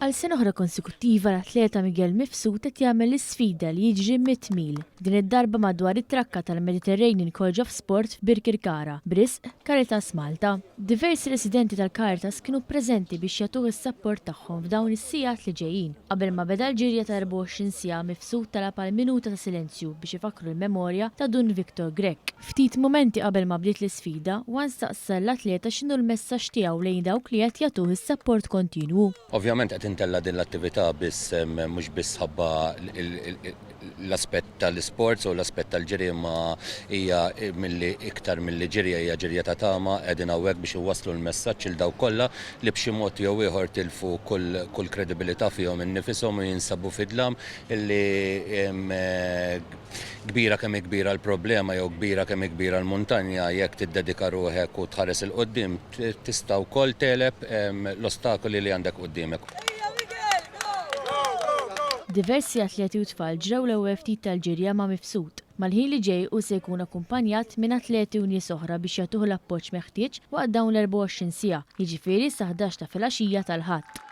Għal sena oħra konsekuttiva l-atleta Miguel Mifsud qed jagħmel l-isfida li jiġri 100 mil. Din id-darba madwar it-trakka tal-Mediterranean College of Sport f'Birkirkara, b'risq Caritas Malta. Diversi residenti tal-Caritas kienu preżenti biex jagħtuh is-sapport tagħhom f'dawn is-sigħat li ġejjin. Qabel ma beda l-ġirja ta' 24 siegħa Mifsud talab għal minuta ta' silenzju biex ifakru l-memorja ta' Dun Viktor Grek. Ftit momenti qabel ma bdiet l-isfida, wan staqsa l-atleta x'inhu l-messaġġ tiegħu lejn dawk li qed jagħtuh is-sapport kontinwu. Ovvjament qed intella din l-attività biss mhux biss ħabba l-aspett tal-isports u l-aspett tal-ġirja ma hija iktar milli ġirja hija ġirja ta' tama qegħdin hawnhekk biex iwasslu l-messaġġ il dawk kollha li b'xi mod jew ieħor tilfu kull kredibilità fihom innifishom u jinsabu fidlam illi kbira kemm kbira l-problema jew kbira kemm kbira l-muntanja jekk tiddedika ruħek u tħares il-qudiem tista' wkoll teleb l-ostakoli li għandek qudiemek. Diversi atleti u tfal ġrew l-ewwel ftit tal-ġirja ma' Mifsud. Mal-ħin li ġej u se jkun akkumpanjat minn atleti u nies oħra biex jagħtuh l-appoġġ meħtieġ waqt dawn l-24 siegħa, jiġifieri sa 11 ta' filgħaxija tal-Ħadd.